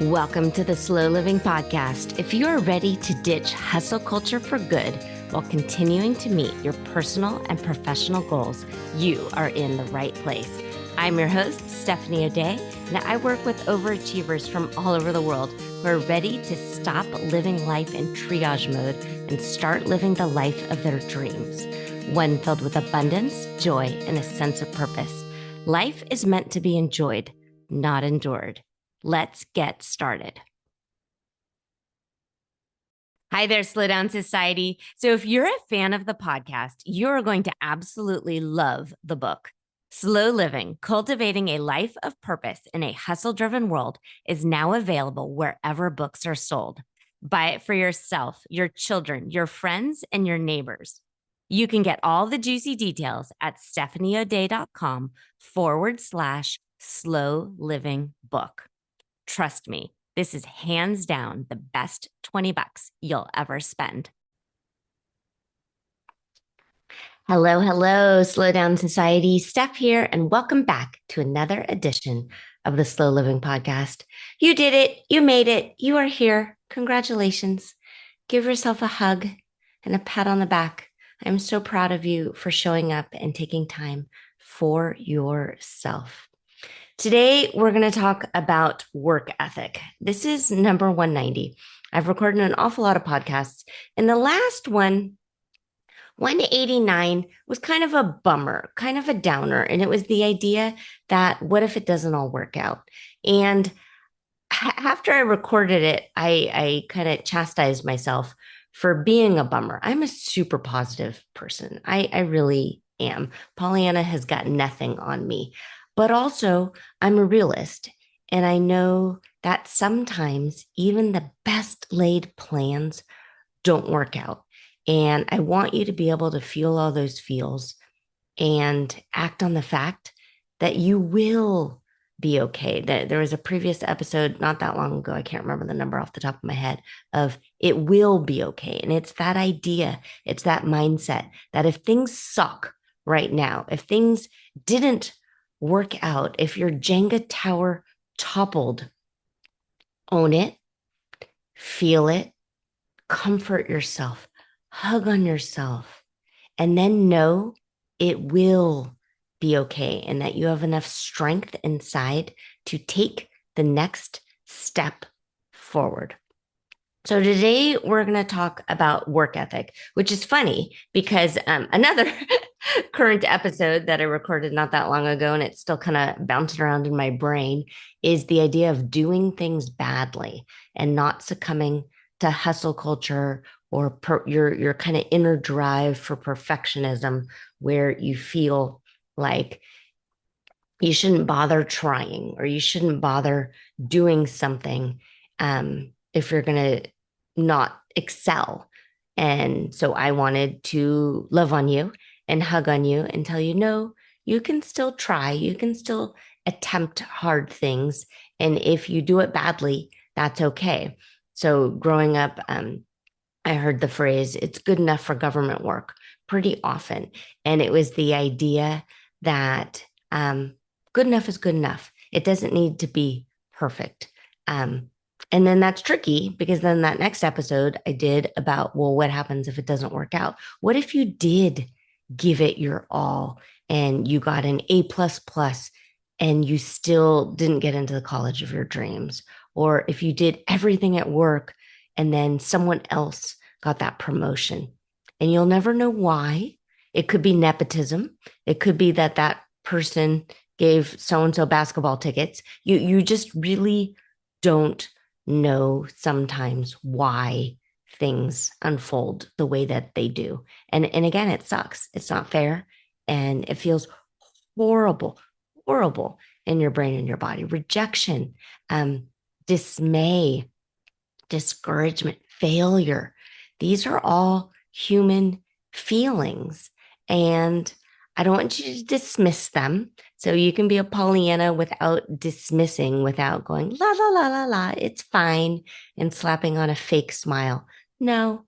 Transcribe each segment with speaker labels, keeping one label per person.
Speaker 1: Welcome to the Slow Living Podcast. If you are ready to ditch hustle culture for good while continuing to meet your personal and professional goals, you are in the right place. I'm your host, Stephanie O'Day, and I work with overachievers from all over the world who are ready to stop living life in triage mode and start living the life of their dreams, one filled with abundance, joy, and a sense of purpose. Life is meant to be enjoyed, not endured. Let's get started. Hi there, Slow Down Society. So if you're a fan of the podcast, you're going to absolutely love the book. Slow Living, Cultivating a Life of Purpose in a Hustle-Driven World is now available wherever books are sold. Buy it for yourself, your children, your friends, and your neighbors. You can get all the juicy details at stephanieoday.com/slow living book. Trust me, this is hands down the best $20 you'll ever spend. Hello, Slow Down Society. Steph here, and welcome back to another edition of the Slow Living Podcast. You did it. You made it. You are here. Congratulations. Give yourself a hug and a pat on the back. I'm so proud of you for showing up and taking time for yourself. Today, we're going to talk about work ethic. This is number 190. I've recorded an awful lot of podcasts, and the last one, 189, was kind of a bummer, kind of a downer, and it was the idea that what if it doesn't all work out? And after I recorded it, I kind of chastised myself for being a bummer. I'm a super positive person. I really am. Pollyanna has got nothing on me. But also, I'm a realist, and I know that sometimes even the best laid plans don't work out. And I want you to be able to feel all those feels and act on the fact that you will be okay. There was a previous episode not that long ago, I can't remember the number off the top of my head, of it will be okay. And it's that idea, it's that mindset that if things suck right now, if things didn't work out, if your Jenga tower toppled, own it, feel it, comfort yourself, hug on yourself, and then know it will be okay and that you have enough strength inside to take the next step forward. So today we're going to talk about work ethic, which is funny because another current episode that I recorded not that long ago, and it's still kind of bouncing around in my brain, is the idea of doing things badly and not succumbing to hustle culture or your kind of inner drive for perfectionism, where you feel like you shouldn't bother trying or you shouldn't bother doing something if you're going to not excel. And so I wanted to love on you and hug on you and tell you, no, you can still try. You can still attempt hard things. And if you do it badly, that's okay. So growing up, I heard the phrase, it's good enough for government work pretty often. And it was the idea that good enough is good enough. It doesn't need to be perfect. And then that's tricky because then that next episode I did about, well, what happens if it doesn't work out? What if you did give it your all and you got an A++ and you still didn't get into the college of your dreams? Or if you did everything at work and then someone else got that promotion and you'll never know why. It could be nepotism. It could be that person gave so-and-so basketball tickets. You just really don't know sometimes why things unfold the way that they do. And again, it sucks. It's not fair. And it feels horrible in your brain and your body. Rejection, dismay, discouragement, failure. These are all human feelings. And I don't want you to dismiss them. So you can be a Pollyanna without dismissing, without going, la, la, la, la, la, it's fine, and slapping on a fake smile. No,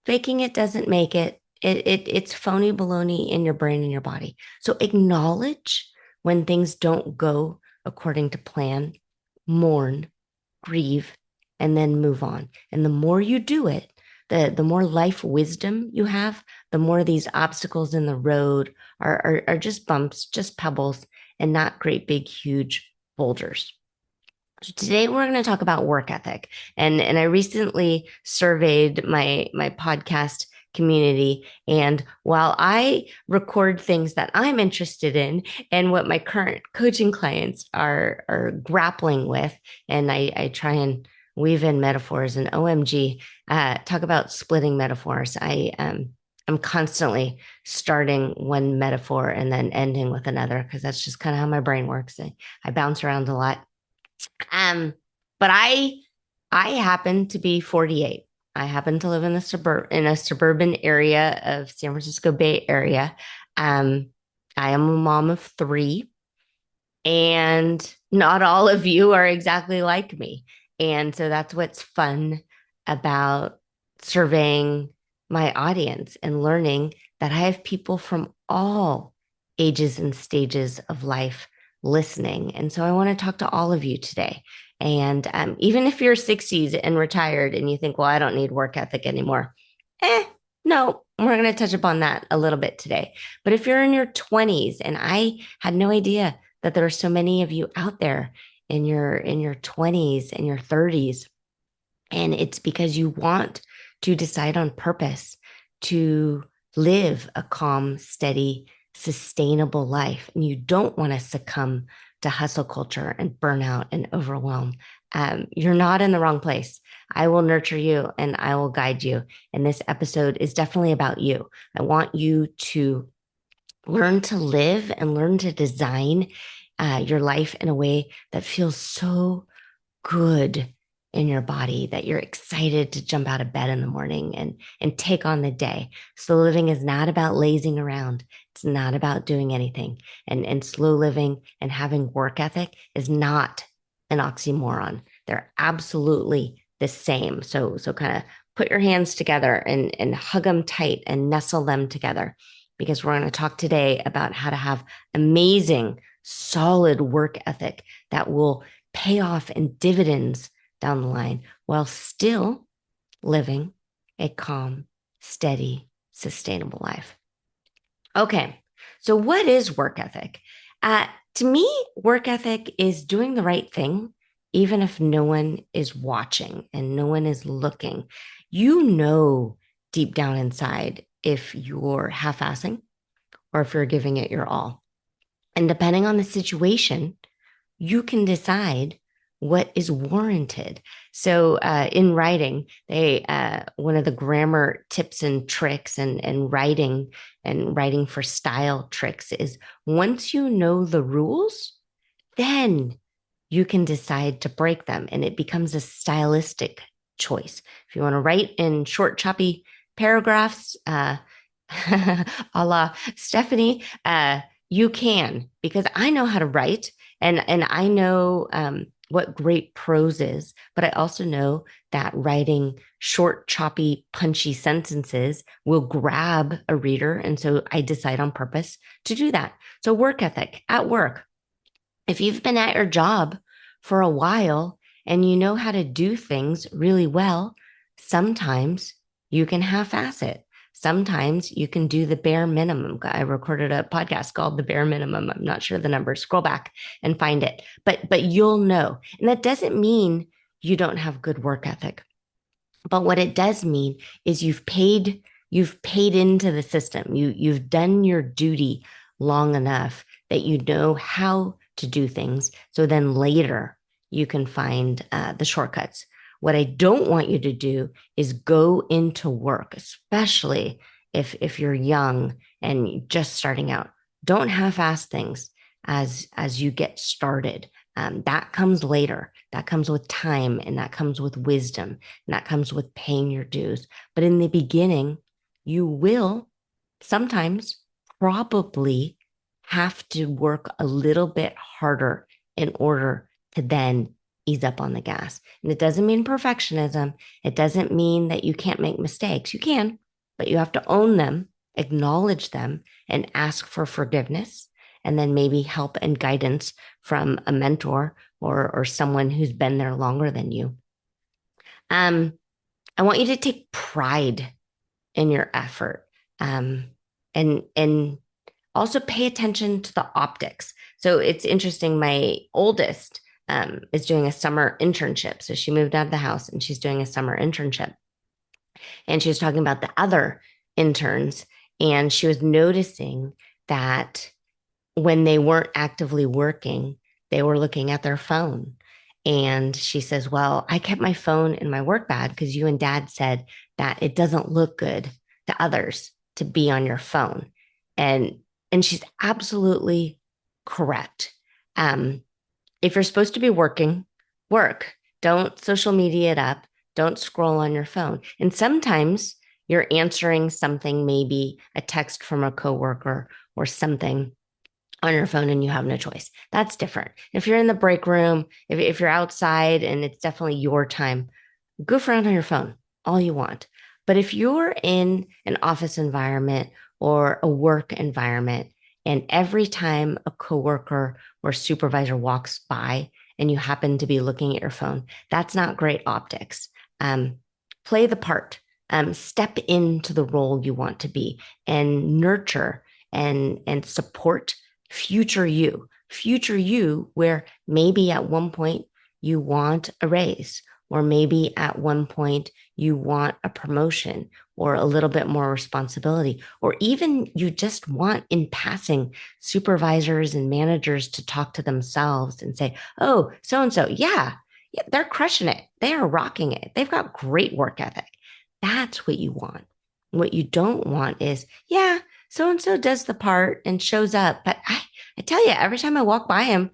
Speaker 1: faking it doesn't make it. It's phony baloney in your brain and your body. So acknowledge when things don't go according to plan, mourn, grieve, and then move on. And the more you do it, the more life wisdom you have, the more these obstacles in the road are just bumps, just pebbles, and not great big, huge boulders. So today we're going to talk about work ethic. And I recently surveyed my podcast community. And while I record things that I'm interested in and what my current coaching clients are grappling with, and I try and weave in metaphors and OMG, talk about splitting metaphors. I'm constantly starting one metaphor and then ending with another because that's just kind of how my brain works. I bounce around a lot. Um, but I happen to be 48. I happen to live in a suburban area of San Francisco Bay Area. Um, I am a mom of three, and not all of you are exactly like me. And so that's what's fun about surveying my audience and learning that I have people from all ages and stages of life listening. And so I want to talk to all of you today. And even if you're 60s and retired and you think, well, I don't need work ethic anymore, eh, no, we're going to touch upon that a little bit today. But if you're in your 20s, and I had no idea that there are so many of you out there in your 20s and your 30s, and it's because you want to decide on purpose to live a calm, steady, sustainable life, and you don't want to succumb to hustle culture and burnout and overwhelm. You're not in the wrong place. I will nurture you and I will guide you. And this episode is definitely about you. I want you to learn to live and learn to design your life in a way that feels so good in your body that you're excited to jump out of bed in the morning and take on the day. Slow living is not about lazing around. It's not about doing anything. And slow living and having work ethic is not an oxymoron. They're absolutely the same. So kind of put your hands together and hug them tight and nestle them together, because we're going to talk today about how to have amazing, solid work ethic that will pay off in dividends down the line while still living a calm, steady, sustainable life. Okay, so what is work ethic? To me, work ethic is doing the right thing, even if no one is watching and no one is looking. You know, deep down inside, if you're half assing or if you're giving it your all. And depending on the situation, you can decide what is warranted. So in writing, they one of the grammar tips and tricks and writing for style tricks is once you know the rules, then you can decide to break them, and it becomes a stylistic choice. If you want to write in short, choppy paragraphs, a la Stephanie, you can, because I know how to write and I know what great prose is, but I also know that writing short, choppy, punchy sentences will grab a reader. And so I decide on purpose to do that. So work ethic at work. If you've been at your job for a while and you know how to do things really well, sometimes you can half-ass it. Sometimes you can do the bare minimum. I recorded a podcast called The Bare Minimum. I'm not sure the number. Scroll back and find it. But you'll know. And that doesn't mean you don't have good work ethic. But what it does mean is you've paid into the system. You've done your duty long enough that you know how to do things. So then later you can find the shortcuts. What I don't want you to do is go into work, especially if you're young and just starting out. Don't half-ass things as you get started. That comes later. That comes with time, and that comes with wisdom, and that comes with paying your dues. But in the beginning, you will sometimes probably have to work a little bit harder in order to then ease up on the gas. And it doesn't mean perfectionism. It doesn't mean that you can't make mistakes. You can, but you have to own them, acknowledge them, and ask for forgiveness, and then maybe help and guidance from a mentor or someone who's been there longer than you. Um, I want you to take pride in your effort. Um, and also pay attention to the optics. So it's interesting. My oldest is doing a summer internship. So she moved out of the house and she's doing a summer internship. And she was talking about the other interns. And she was noticing that when they weren't actively working, they were looking at their phone. And she says, well, I kept my phone in my work bag because you and dad said that it doesn't look good to others to be on your phone. And and she's absolutely correct. Um, if you're supposed to be working, work. Don't social media it up. Don't scroll on your phone. And sometimes you're answering something, maybe a text from a coworker or something on your phone and you have no choice. That's different. If you're in the break room, if you're outside and it's definitely your time, goof around on your phone all you want. But if you're in an office environment or a work environment, and every time a coworker or supervisor walks by and you happen to be looking at your phone, that's not great optics. Um, Play the part, step into the role you want to be, and nurture and support future you, where maybe at one point you want a raise, or maybe at one point you want a promotion or a little bit more responsibility, or even you just want in passing supervisors and managers to talk to themselves and say, oh, so and so, yeah, they're crushing it. They are rocking it. They've got great work ethic. That's what you want. What you don't want is, yeah, so and so does the part and shows up. But I tell you, every time I walk by him,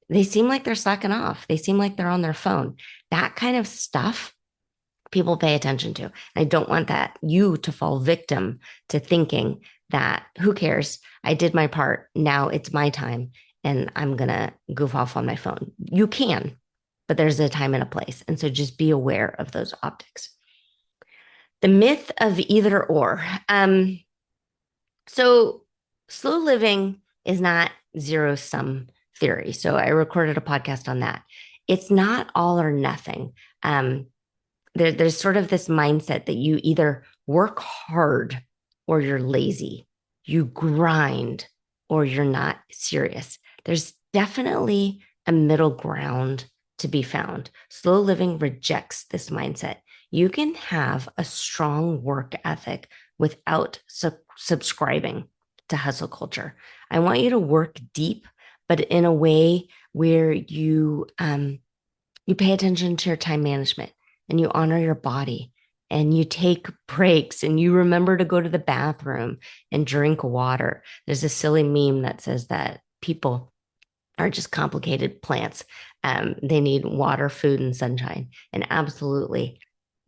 Speaker 1: they seem like they're slacking off. They seem like they're on their phone. That kind of stuff people pay attention to. I don't want that you to fall victim to thinking that who cares? I did my part. Now it's my time and I'm going to goof off on my phone. You can, but there's a time and a place. And so just be aware of those optics. The myth of either or. So slow living is not zero sum theory. So I recorded a podcast on that. It's not all or nothing. Um, there's sort of this mindset that you either work hard or you're lazy, you grind or you're not serious. There's definitely a middle ground to be found. Slow living rejects this mindset. You can have a strong work ethic without subscribing to hustle culture. I want you to work deep, but in a way where you pay attention to your time management and you honor your body and you take breaks and you remember to go to the bathroom and drink water. There's a silly meme that says that people are just complicated plants. They need water, food, and sunshine. And absolutely,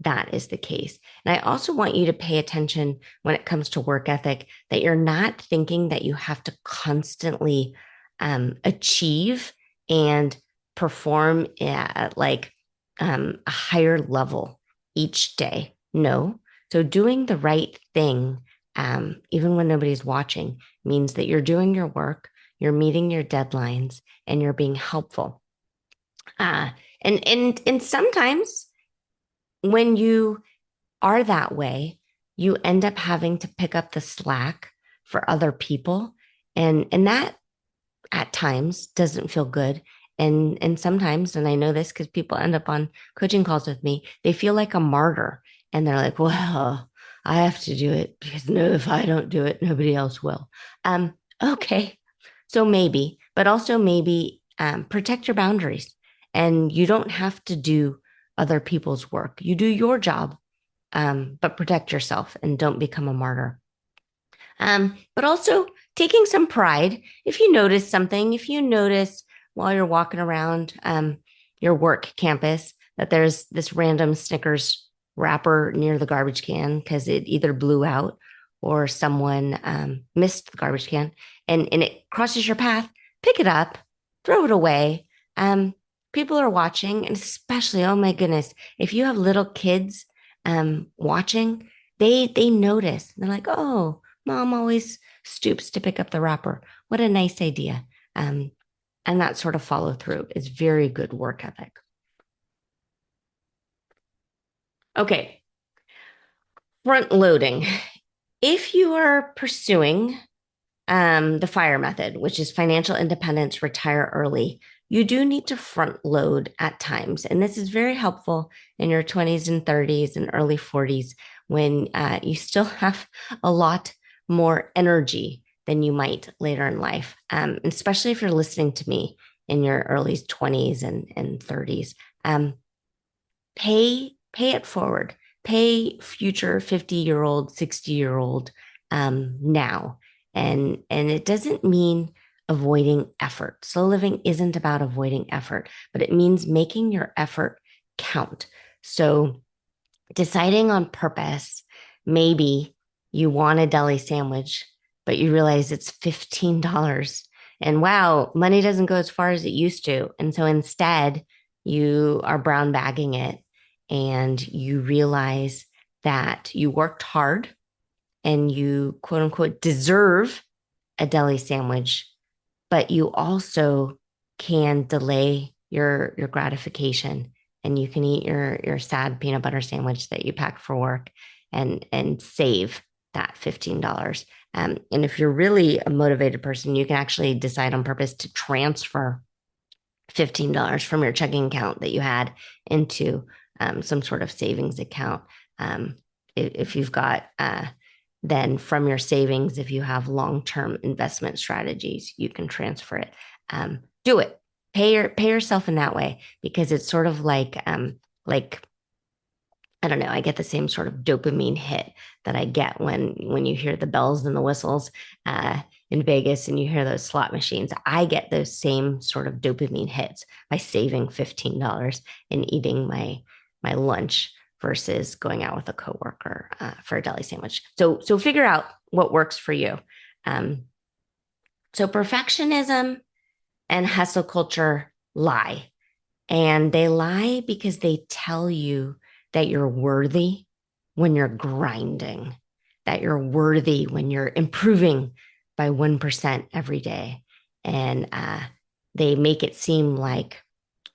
Speaker 1: that is the case. And I also want you to pay attention when it comes to work ethic that you're not thinking that you have to constantly achieve and perform at like a higher level each day. No. So doing the right thing, even when nobody's watching, means that you're doing your work, you're meeting your deadlines, and you're being helpful. Uh, and sometimes when you are that way, you end up having to pick up the slack for other people, and that at times doesn't feel good. And sometimes, and I know this because people end up on coaching calls with me, they feel like a martyr. And they're like, well, I have to do it because no, if I don't do it, nobody else will. Okay. So maybe, but also maybe protect your boundaries. And you don't have to do other people's work. You do your job, but protect yourself and don't become a martyr. But also taking some pride. If you notice something, if you notice while you're walking around your work campus that there's this random Snickers wrapper near the garbage can because it either blew out or someone missed the garbage can and it crosses your path, pick it up, throw it away. People are watching, and especially, oh my goodness, if you have little kids watching, they notice. They're like, oh, mom always stoops to pick up the wrapper. What a nice idea. Um, And that sort of follow through is very good work ethic. Okay, front loading. If you are pursuing the FIRE method, which is financial independence, retire early, you do need to front load at times. And this is very helpful in your 20s and 30s and early 40s when you still have a lot more energy than you might later in life, especially if you're listening to me in your early 20s and 30s. Um, pay it forward. Pay future 50-year-old, 60-year-old now. And it doesn't mean avoiding effort. Slow living isn't about avoiding effort, but it means making your effort count. So deciding on purpose, maybe you want a deli sandwich, but you realize it's $15. And wow, money doesn't go as far as it used to. And so instead, you are brown bagging it and you realize that you worked hard and you quote unquote deserve a deli sandwich, but you also can delay your gratification and you can eat your sad peanut butter sandwich that you pack for work and save that $15. And if you're really a motivated person, you can actually decide on purpose to transfer $15 from your checking account that you had into some sort of savings account. If you've got then from your savings, if you have long-term investment strategies, you can transfer it. Do it. Pay yourself in that way because it's sort of like I don't know. I get the same sort of dopamine hit that I get when you hear the bells and the whistles in Vegas and you hear those slot machines. I get those same sort of dopamine hits by saving $15 and eating my lunch versus going out with a coworker for a deli sandwich. So figure out what works for you. Um, so perfectionism and hustle culture lie. And they lie because they tell you that you're worthy when you're grinding, that you're worthy when you're improving by 1% every day. And they make it seem like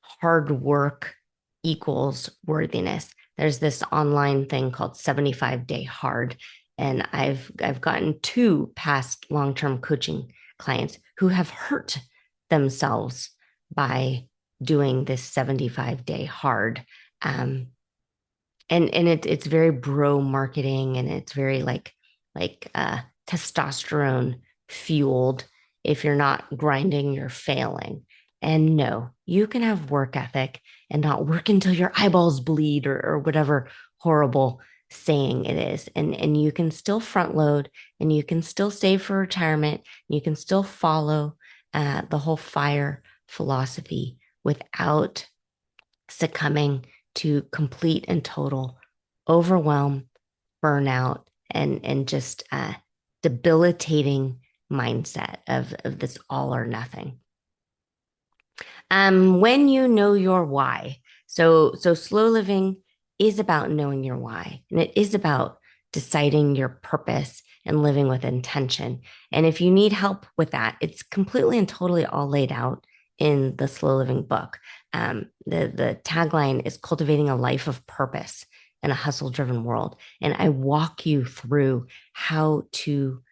Speaker 1: hard work equals worthiness. There's this online thing called 75-day hard. And I've gotten two past long-term coaching clients who have hurt themselves by doing this 75-day hard. It's very bro marketing and it's very like testosterone fueled. If you're not grinding, you're failing. And no, you can have work ethic and not work until your eyeballs bleed or whatever horrible saying it is. And you can still front load and you can still save for retirement. You can still follow the whole FIRE philosophy without succumbing to complete and total overwhelm, burnout, and just debilitating mindset of this all or nothing. When you know your why, so slow living is about knowing your why, and it is about deciding your purpose and living with intention. And if you need help with that, it's completely and totally all laid out in the Slow Living book. The tagline is cultivating a life of purpose in a hustle driven world. And I walk you through how to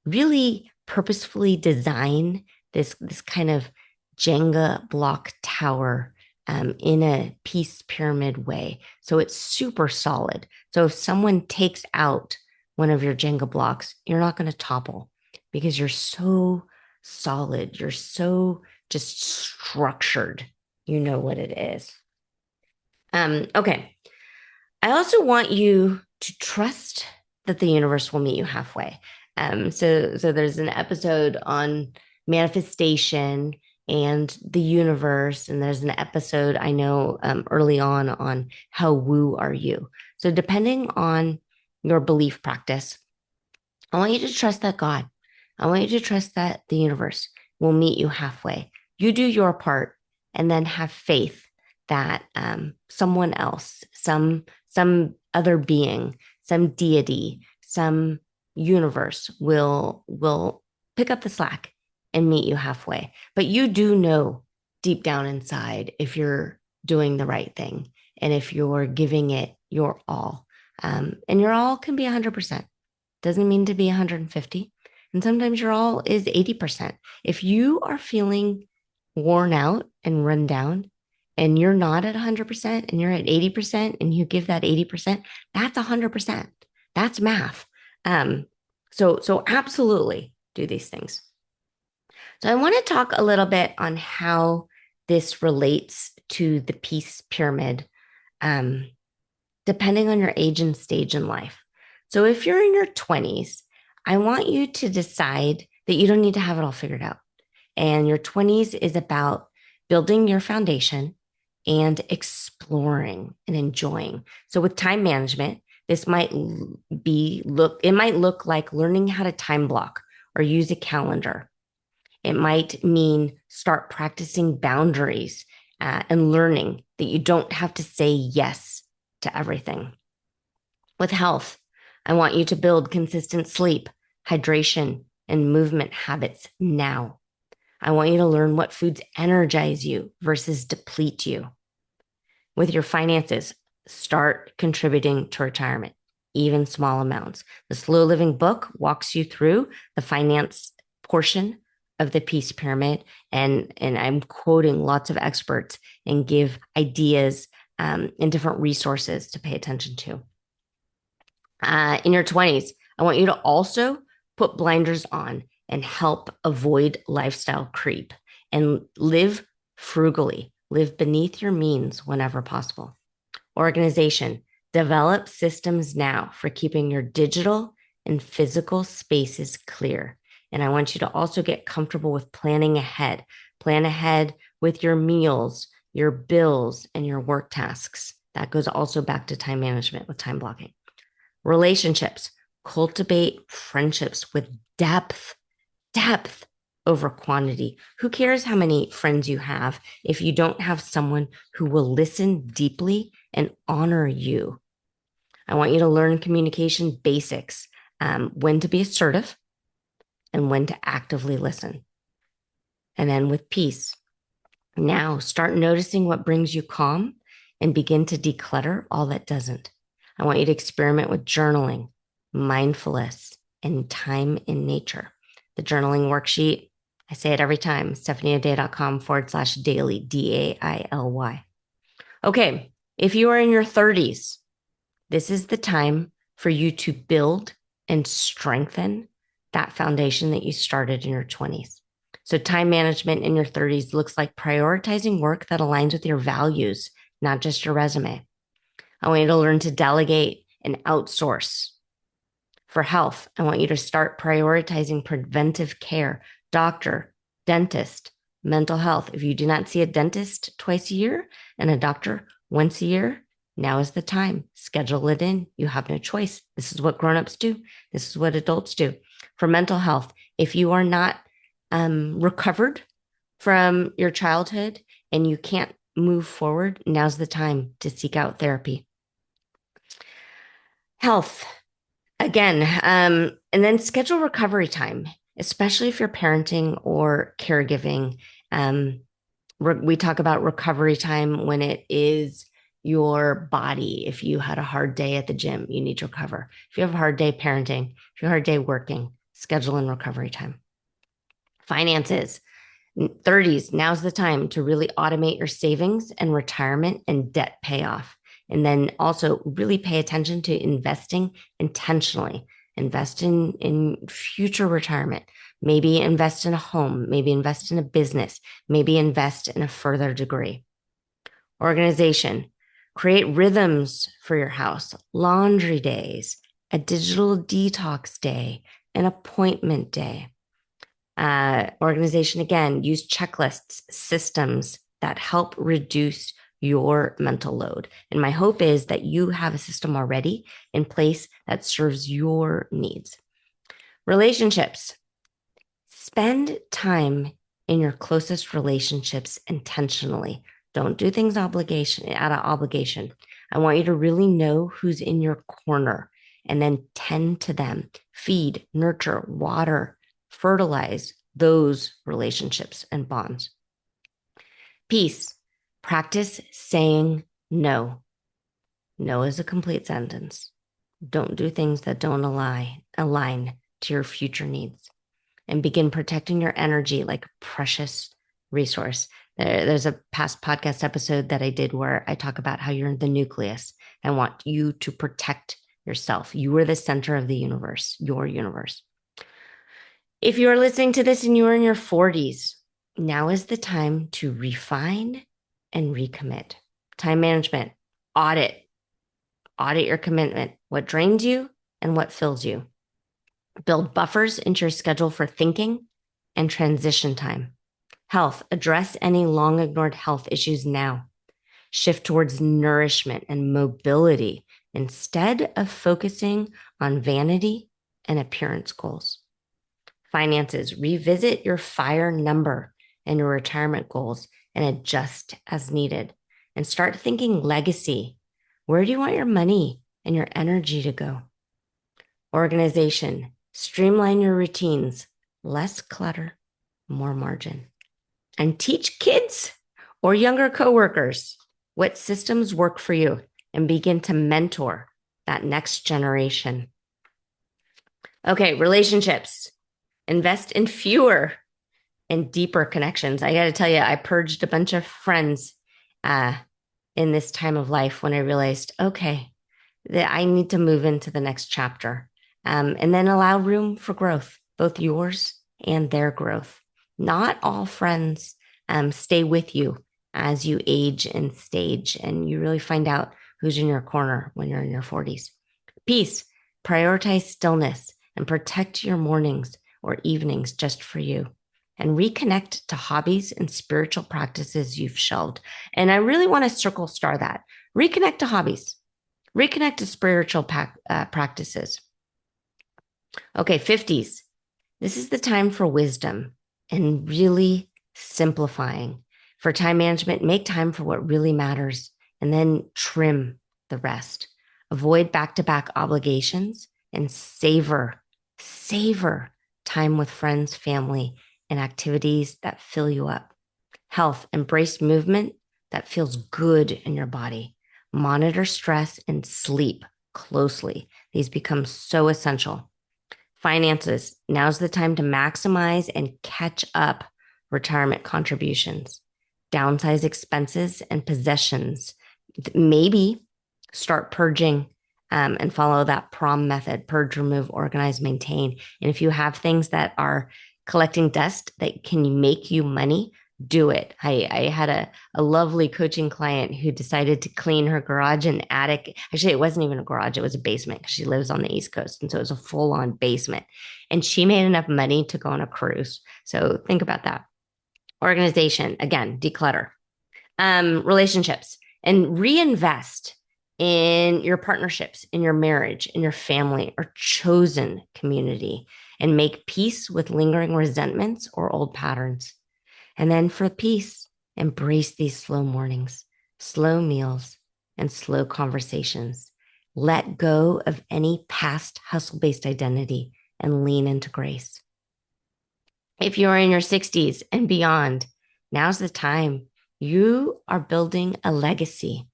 Speaker 1: really purposefully design this kind of Jenga block tower in a peace pyramid way. So it's super solid. So if someone takes out one of your Jenga blocks, you're not going to topple because you're so solid. You're so just structured. You know what it is. Okay. I also want you to trust that the universe will meet you halfway. So there's an episode on manifestation and the universe, and there's an episode I know early on how woo are you. So depending on your belief practice, I want you to trust that God. I want you to trust that the universe will meet you halfway. You do your part, and then have faith that someone else, some other being, some deity, some universe will pick up the slack and meet you halfway. But you do know deep down inside if you're doing the right thing and if you're giving it your all. And your all can be 100%. Doesn't mean to be 150. And sometimes your all is 80%. If you are feeling worn out and run down and you're not at 100% and you're at 80% and you give that 80%, that's 100%. That's math. Um, so absolutely do these things. So I want to talk a little bit on how this relates to the peace pyramid, um, depending on your age and stage in life. So if you're in your 20s, I want you to decide that you don't need to have it all figured out. And your 20s is about building your foundation and exploring and enjoying. So with time management, this might it might look like learning how to time block or use a calendar. It might mean start practicing boundaries and learning that you don't have to say yes to everything. With health, I want you to build consistent sleep, hydration, and movement habits now. I want you to learn what foods energize you versus deplete you. With your finances, start contributing to retirement, even small amounts. The Slow Living book walks you through the finance portion of the peace pyramid. And I'm quoting lots of experts and give ideas and different resources to pay attention to. In your 20s, I want you to also put blinders on and help avoid lifestyle creep and live frugally, live beneath your means whenever possible. Organization, develop systems now for keeping your digital and physical spaces clear. And I want you to also get comfortable with planning ahead. Plan ahead with your meals, your bills, and your work tasks. That goes also back to time management with time blocking. Relationships, cultivate friendships with depth over quantity. Who cares how many friends you have if you don't have someone who will listen deeply and honor you? I want you to learn communication basics, when to be assertive and when to actively listen. And then with peace, now start noticing what brings you calm and begin to declutter all that doesn't. I want you to experiment with journaling, mindfulness, and time in nature. The journaling worksheet, I say it every time, stephaniaday.com/daily, DAILY. Okay, if you are in your 30s, this is the time for you to build and strengthen that foundation that you started in your 20s. So time management in your 30s looks like prioritizing work that aligns with your values, not just your resume. I want you to learn to delegate and outsource. For health, I want you to start prioritizing preventive care, doctor, dentist, mental health. If you do not see a dentist twice a year and a doctor once a year, now is the time. Schedule it in. You have no choice. This is what grown-ups do. This is what adults do. For mental health, if you are not recovered from your childhood and you can't move forward, now's the time to seek out therapy. Health, again, and then schedule recovery time, especially if you're parenting or caregiving. We talk about recovery time when it is your body. If you had a hard day at the gym, you need to recover. If you have a hard day parenting, if you have a hard day working, schedule in recovery time. Finances, 30s, now's the time to really automate your savings and retirement and debt payoff. And then also really pay attention to investing intentionally. Invest in future retirement. Maybe invest in a home. Maybe invest in a business. Maybe invest in a further degree. Organization, create rhythms for your house, laundry days, a digital detox day, an appointment day. Organization, again, use checklists, systems that help reduce your mental load. And my hope is that you have a system already in place that serves your needs. Relationships, spend time in your closest relationships intentionally. Don't do things out of obligation. I want you to really know who's in your corner and then tend to them. Feed, nurture, water, fertilize, those relationships and bonds. Peace. Practice saying no. No is a complete sentence. Don't do things that don't align to your future needs, and begin protecting your energy like a precious resource. There's a past podcast episode that I did where I talk about how you're the nucleus. I want you to protect yourself. You are the center of the universe, your universe. If you're listening to this and you're in your 40s, now is the time to refine and recommit. Time management, audit your commitment, what drains you and what fills you. Build buffers into your schedule for thinking and transition time. Health, address any long ignored health issues now. Shift towards nourishment and mobility instead of focusing on vanity and appearance goals. Finances, revisit your FIRE number and your retirement goals and adjust as needed. And start thinking legacy. Where do you want your money and your energy to go? Organization, streamline your routines, less clutter, more margin. And teach kids or younger coworkers what systems work for you and begin to mentor that next generation. Okay, relationships. Invest in fewer and deeper connections. I got to tell you, I purged a bunch of friends in this time of life when I realized, okay, that I need to move into the next chapter, and then allow room for growth, both yours and their growth. Not all friends stay with you as you age and stage, and you really find out who's in your corner when you're in your 40s. Peace, prioritize stillness and protect your mornings or evenings just for you. And reconnect to hobbies and spiritual practices you've shelved. And I really want to circle star that. Reconnect to hobbies. Reconnect to spiritual practices. Okay, 50s. This is the time for wisdom and really simplifying. For time management, make time for what really matters and then trim the rest. Avoid back-to-back obligations and savor time with friends, family, and activities that fill you up. Health, embrace movement that feels good in your body. Monitor stress and sleep closely. These become so essential. Finances, now's the time to maximize and catch up retirement contributions. Downsize expenses and possessions. Maybe start purging and follow that PROM method: purge, remove, organize, maintain. And if you have things that are collecting dust that can make you money, do it. I had a lovely coaching client who decided to clean her garage and attic. Actually, it wasn't even a garage, it was a basement because she lives on the East Coast. And so it was a full on basement. And she made enough money to go on a cruise. So think about that. Organization, again, declutter. Relationships, and reinvest in your partnerships, in your marriage, in your family or chosen community, and make peace with lingering resentments or old patterns. And then for peace, embrace these slow mornings, slow meals, and slow conversations. Let go of any past hustle-based identity and lean into grace. If you're in your 60s and beyond, now's the time. You are building a legacy.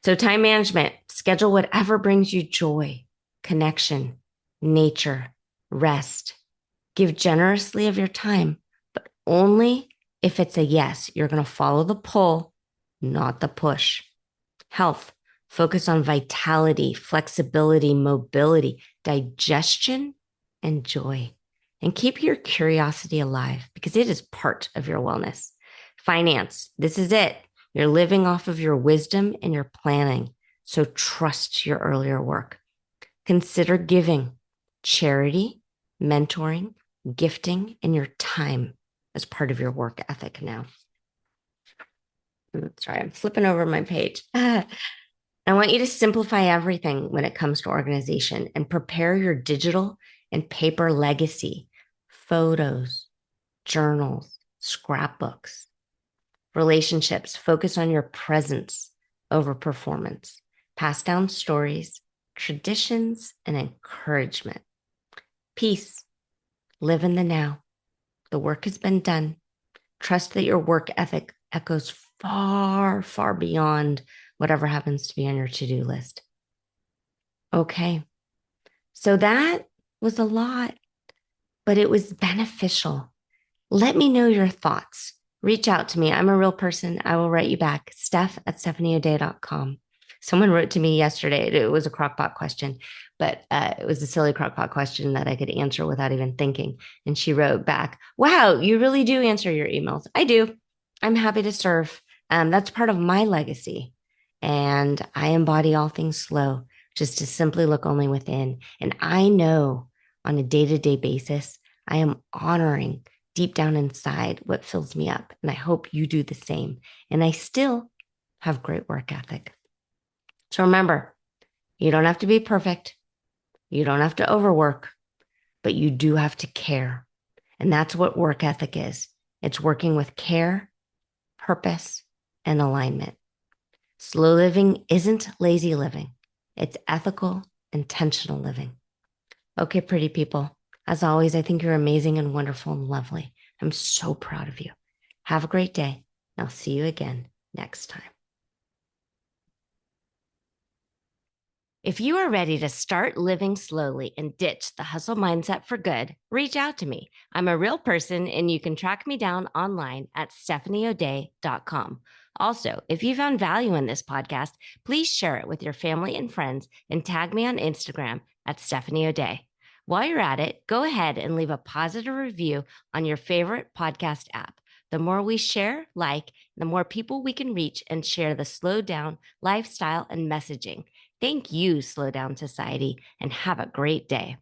Speaker 1: So time management, schedule whatever brings you joy, connection, nature, rest. Give generously of your time, but only if it's a yes. You're going to follow the pull, not the push. Health, focus on vitality, flexibility, mobility, digestion, and joy. And keep your curiosity alive because it is part of your wellness. Finance, this is it. You're living off of your wisdom and your planning. So trust your earlier work. Consider giving, charity, mentoring, gifting, and your time as part of your work ethic now. Sorry, I'm flipping over my page. I want you to simplify everything when it comes to organization and prepare your digital and paper legacy, photos, journals, scrapbooks. Relationships, focus on your presence over performance. Pass down stories, traditions, and encouragement. Peace, live in the now. The work has been done. Trust that your work ethic echoes far, far beyond whatever happens to be on your to do list. Okay. So that was a lot, but it was beneficial. Let me know your thoughts. Reach out to me. I'm a real person. I will write you back. Steph@stephanieuday.com. Someone wrote to me yesterday. It was a crockpot question, but it was a silly crockpot question that I could answer without even thinking. And she wrote back, "Wow, you really do answer your emails." I do. I'm happy to serve. That's part of my legacy. And I embody all things slow, just to simply look only within. And I know on a day to day basis, I am honoring deep down inside what fills me up. And I hope you do the same. And I still have great work ethic. So remember, you don't have to be perfect. You don't have to overwork, but you do have to care. And that's what work ethic is. It's working with care, purpose, and alignment. Slow living isn't lazy living. It's ethical, intentional living. Okay, pretty people. As always, I think you're amazing and wonderful and lovely. I'm so proud of you. Have a great day. I'll see you again next time. If you are ready to start living slowly and ditch the hustle mindset for good, reach out to me. I'm a real person and you can track me down online at stephanieoday.com. Also, if you found value in this podcast, please share it with your family and friends and tag me on Instagram at Stephanie O'Day. While you're at it, go ahead and leave a positive review on your favorite podcast app. The more we share, the more people we can reach and share the slow down lifestyle and messaging. Thank you, Slow Down Society, and have a great day.